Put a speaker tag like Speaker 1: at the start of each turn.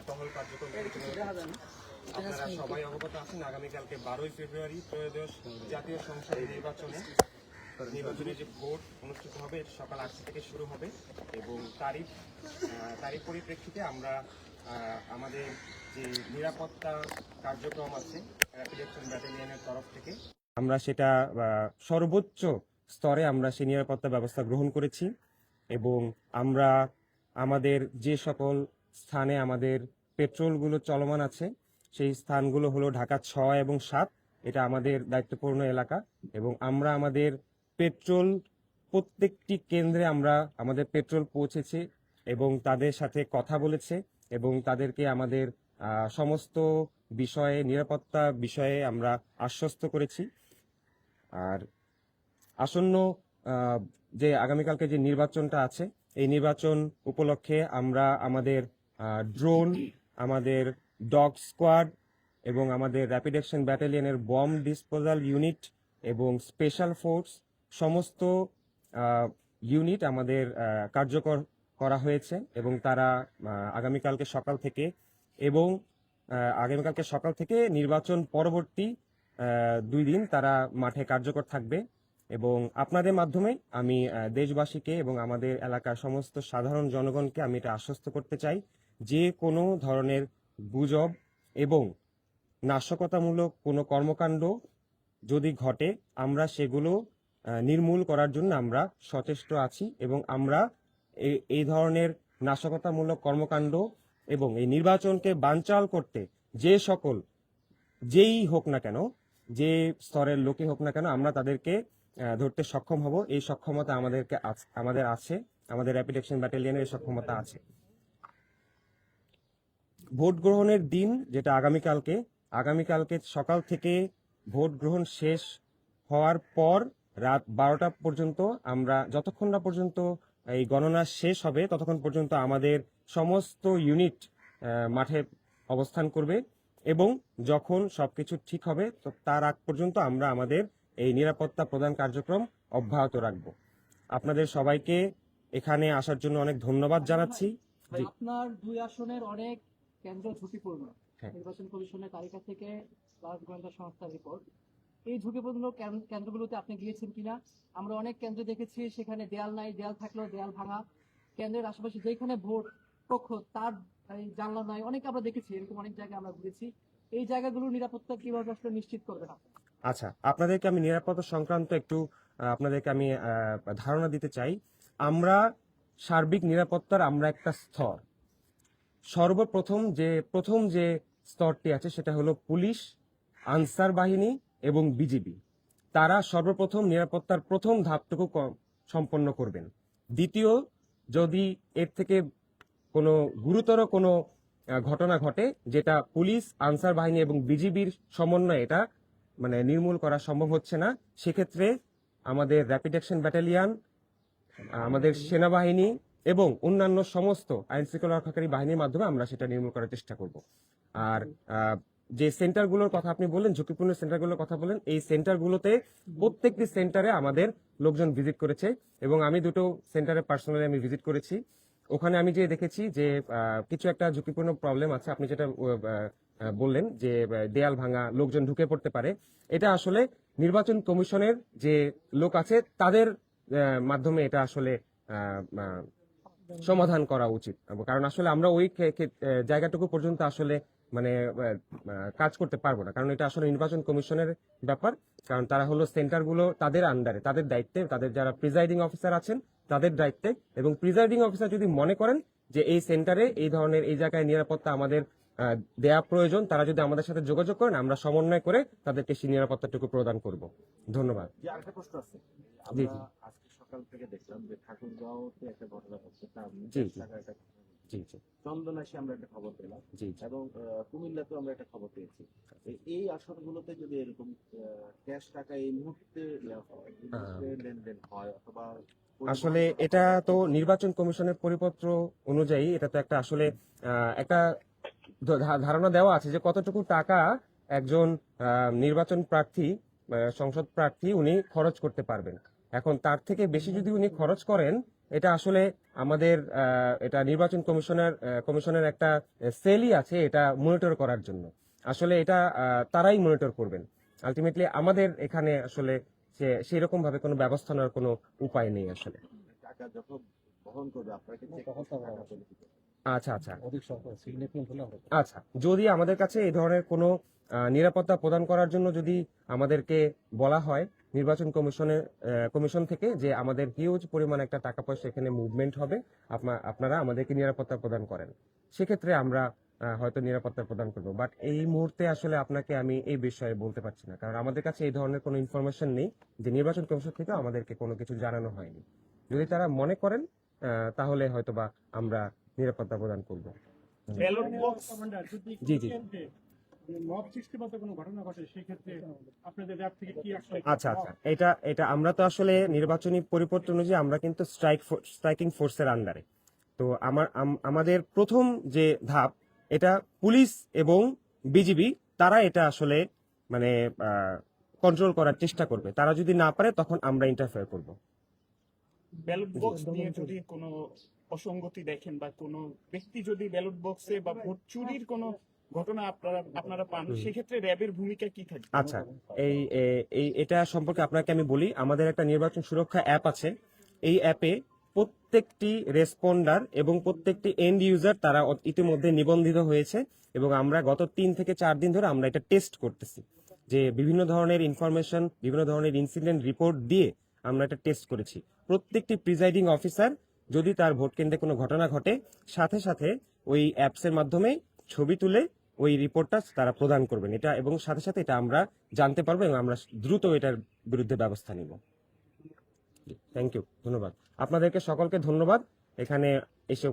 Speaker 1: টহল কার্যক্রম আপনারা সবাই অবগত আছেন আগামীকালকে 12ই ফেব্রুয়ারি ত্রয়োদশ জাতীয় সংসদ নির্বাচনের যে ভোট অনুষ্ঠিত হবে সকাল 8টা থেকে শুরু হবে এবং তারই পরিপ্রেক্ষিতে আমরা আমাদের যে নিরাপত্তা কার্যক্রম আছে র্যাপিড অ্যাকশন ব্যাটালিয়নের তরফ থেকে আমরা সেটা সর্বোচ্চ স্তরে আমরা সেই নিরাপত্তা ব্যবস্থা গ্রহণ করেছি এবং আমরা আমাদের যে সকল স্থানে আমাদের পেট্রোলগুলো চলমান আছে সেই স্থানগুলো হলো ঢাকা 6 এবং 7, এটা আমাদের দায়িত্বপূর্ণ এলাকা এবং আমরা আমাদের পেট্রোল প্রত্যেকটি কেন্দ্রে আমরা আমাদের পেট্রোল পৌঁছেছে এবং তাদের সাথে কথা বলেছে এবং তাদেরকে আমাদের সমস্ত বিষয়ে নিরাপত্তা বিষয়ে আমরা আশ্বস্ত করেছি। আর আসন্ন যে আগামীকালকে যে নির্বাচনটা আছে এই নির্বাচন উপলক্ষে আমরা আমাদের ড্রোন, আমাদের ডগ স্কোয়াড এবং আমাদের র্যাপিড অ্যাকশন ব্যাটালিয়নের বম ডিসপোজাল ইউনিট এবং স্পেশাল ফোর্স সমস্ত ইউনিট আমাদের কার্যকর করা হয়েছে এবং তারা আগামীকালকে সকাল থেকে নির্বাচন পরবর্তী 2 দিন তারা মাঠে কার্যকর থাকবে এবং আপনাদের মাধ্যমে আমি দেশবাসীকে এবং আমাদের এলাকার সমস্ত সাধারণ জনগণকে আমি এটা আশ্বস্ত করতে চাই যে কোনো ধরনের গুজব এবং নাশকতামূলক কোনো কর্মকাণ্ড যদি ঘটে আমরা সেগুলো নির্মূল করার জন্য আমরা সচেষ্ট আছি এবং আমরা এই ধরনের নাশকতামূলক কর্মকাণ্ড এবং এই নির্বাচনকে বানচাল করতে যেই হোক না কেন, যে স্তরের লোকই হোক না কেন, আমরা তাদেরকে ধরতে সক্ষম হব। এই সক্ষমতা আমাদের আছে, আমাদের র্যাপিড অ্যাকশন ব্যাটালিয়নের এই সক্ষমতা আছে। ভোট গ্রহণের দিন যেটা আগামীকালকে সকাল থেকে ভোট গ্রহণ শেষ হওয়ার পর রাত 12টা পর্যন্ত আমরা যতক্ষণ না পর্যন্ত এই গণনা শেষ হবে ততক্ষণ পর্যন্ত আমাদের সমস্ত ইউনিট মাঠে অবস্থান করবে এবং যখন সবকিছু ঠিক হবে তো তার আগ পর্যন্ত আমরা আমাদের এই নিরাপত্তা প্রদান কার্যক্রম অব্যাহত রাখব। আপনাদের সবাইকে এখানে আসার জন্য অনেক ধন্যবাদ জানাচ্ছি।
Speaker 2: আপনার 2 আসনের অনেক কেন্দ্র ঝুঁকিপূর্ণ, নির্বাচন কমিশনের তালিকা থেকে গোয়েন্দা সংস্থার রিপোর্ট। এই ঝুঁকিপূর্ণ কেন্দ্রগুলোতে আপনি গিয়েছেন কিনা? আমরা অনেক কেন্দ্র দেখেছি সেখানে দেয়াল নাই, দেয়াল থাকলেও দেয়াল ভাঙা, কেন্দ্রের আশেপাশে যেখানে ভোট কক্ষ তার জানলা নাই, অনেক আমরা দেখেছি, এরকম অনেক জায়গায় আমরা ঘুরেছি। এই জায়গাগুলোর নিরাপত্তা কিভাবে আসলে নিশ্চিত করবেন?
Speaker 1: আচ্ছা, আপনাদেরকে আমি নিরাপত্তা সংক্রান্ত একটু আপনাদেরকে আমি ধারণা দিতে চাই। আমরা সার্বিক নিরাপত্তার আমরা একটা স্তর, প্রথম যে স্তরটি আছে সেটা হলো পুলিশ, আনসার বাহিনী এবং বিজিবি। তারা সর্বপ্রথম নিরাপত্তার প্রথম ধাপটুকু সম্পন্ন করবেন। দ্বিতীয়, যদি এর থেকে কোনো গুরুতর কোনো ঘটনা ঘটে যেটা পুলিশ, আনসার বাহিনী এবং বিজিবির সমন্বয়ে এটা মানে নির্মূল করা সম্ভব হচ্ছে না, সেক্ষেত্রে আমাদের র্যাপিড অ্যাকশন ব্যাটালিয়ন, আমাদের সেনাবাহিনী এবং অন্যান্য সমস্ত আইন শৃঙ্খলা রক্ষাকারী বাহিনীর মাধ্যমে আমরা সেটা নির্মূল করার চেষ্টা করব। আর যে সেন্টারগুলোর কথা আপনি বললেন, ঝুঁকিপূর্ণ সেন্টারগুলোর কথা বলেন, এই সেন্টারগুলোতে প্রত্যেকটি সেন্টারে আমাদের লোকজন ভিজিট করেছে এবং আমি 2টো সেন্টারে পার্সোনালি আমি ভিজিট করেছি। ওখানে আমি যে দেখেছি যে কিছু একটা ঝুঁকিপূর্ণ প্রবলেম আছে, আপনি যেটা বললেন যে দেয়াল ভাঙা, লোকজন ঢুকে পড়তে পারে, এটা আসলে নির্বাচন কমিশনের যে লোক আছে তাদের মাধ্যমে এটা আসলে সমাধান করা উচিত। কারণ আসলে আমরা ওই জায়গাটুকু পর্যন্ত আসলে মানে কাজ করতে পারবো না, কারণ এটা আসলে নির্বাচন কমিশনের ব্যাপার। কারণ তারা হলো সেন্টারগুলো তাদের আন্ডারে, তাদের দায়িত্বে, তাদের যারা প্রিজাইডিং অফিসার আছেন তাদের দায়িত্বে, এবং প্রিজাইডিং অফিসার যদি মনে করেন যে এই সেন্টারে এই ধরনের এই জায়গায় নিরাপত্তা আমাদের দেয়া প্রয়োজন, তারা যদি আমাদের সাথে যোগাযোগ করেন আমরা সমন্বয় করে তাদেরকে সেই নিরাপত্তাটুকু প্রদান করব। ধন্যবাদ।
Speaker 3: আরেকটা প্রশ্ন আছে, আমরা আজকে সকাল থেকে দেখলাম যে ঠাকুরগাঁওতে একটা ঘটনা হচ্ছে, চন্দনাশে আমরা একটা খবর পেলাম এবং কুমিল্লাতেও আমরা একটা খবর পেয়েছি। এই আসনগুলোতে যদি এরকম ক্যাশ টাকা এই মুহূর্তে লেনদেন হয় অথবা
Speaker 1: আসলে এটা তো নির্বাচন কমিশনের পরিপত্র অনুযায়ী এটা তো একটা আসলে একটা ধারণা দেওয়া আছে যে কতটুকু টাকা একজন নির্বাচন প্রার্থী, সংসদ প্রার্থী উনি খরচ করতে পারবেন। এখন তার থেকে বেশি যদি উনি খরচ করেন এটা আসলে আমাদের এটা নির্বাচন কমিশনের একটা সেলই আছে এটা মনিটর করার জন্য। আসলে এটা তারাই মনিটর করবেন। আলটিমেটলি আমাদের এখানে আসলে সেই রকম ভাবে কোনো ব্যবস্থা নেওয়ার কোনো উপায় নেই আসলে।
Speaker 3: টাকা যখন বহন করবে আপনাকে
Speaker 1: আচ্ছা আচ্ছা আচ্ছা, যদি আমাদের কাছে এই ধরনের কোনো নিরাপত্তা প্রদান করার জন্য যদি আমাদেরকে বলা হয় নির্বাচন কমিশন থেকে যে আমাদের হিউজ পরিমাণ একটা টাকা পয়সা এখানে মুভমেন্ট হবে, আপনারা আমাদেরকে নিরাপত্তা প্রদান করেন, সেক্ষেত্রে আমরা হয়তো নিরাপত্তা প্রদান করবো। বাট এই মুহূর্তে আসলে আপনাকে আমি এই বিষয়ে বলতে পারছি না, কারণ আমাদের কাছে এই ধরনের কোনো ইনফরমেশন নেই যে নির্বাচন কমিশন থেকে আমাদেরকে কোনো কিছু জানানো হয়নি। যদি তারা মনে করেন তাহলে হয়তোবা আমরা নিরাপত্তা প্রদান করবো।
Speaker 4: ব্যালট বক্স
Speaker 1: জি জি
Speaker 4: মব সৃষ্টিগত কোনো ঘটনা ঘটে সেক্ষেত্রে আপনাদের র্যাব থেকে কি আসলে
Speaker 1: আচ্ছা আচ্ছা, এটা আমরা তো আসলে নির্বাচনী পরিপত্র অনুযায়ী আমরা কিন্তু স্ট্রাইকিং ফোর্সের আন্ডারে। তো আমাদের প্রথম যে ধাপ এটা পুলিশ এবং বিজিবি তারা এটা আসলে মানে কন্ট্রোল করার চেষ্টা করবে, তারা যদি না পারে তখন আমরা ইন্টারফেয়ার করব।
Speaker 4: ব্যালট বক্স নিয়ে যদি কোনো অসঙ্গতি দেখেন বা কোনো ব্যক্তি যদি ব্যালট বক্সে বা ভোট চুরির কোনো ঘটনা আপনারা পান, সেক্ষেত্রে র্যাবের ভূমিকা কি থাকবে?
Speaker 1: আচ্ছা, এটা সম্পর্কে আপনাকে আমি বলি, আমাদের একটা নির্বাচন সুরক্ষা অ্যাপ আছে। এই অ্যাপে প্রত্যেকটি রেসপন্ডার এবং প্রত্যেকটি এন্ড ইউজার তারা ইতিমধ্যে নিবন্ধিত হয়েছে এবং আমরা গত 3 থেকে 4 দিন ধরে আমরা এটা টেস্ট করতেছি, যে বিভিন্ন ধরনের ইনফরমেশন, বিভিন্ন ধরনের ইনসিডেন্ট রিপোর্ট দিয়ে আমরা এটা টেস্ট করেছি। প্রত্যেকটি প্রিজাইডিং অফিসার যদি তার ভোট কেন্দ্রে কোনো ঘটনা ঘটে সাথে সাথে ওই অ্যাপসের মাধ্যমে ছবি তুলে ওই রিপোর্টটা তারা প্রদান করবেন, এটা এবং সাথে সাথে এটা আমরা জানতে পারবো এবং আমরা দ্রুত এটার বিরুদ্ধে ব্যবস্থা নিব। থ্যাংক ইউ, ধন্যবাদ আপনাদেরকে সকলকে, ধন্যবাদ এখানে এসে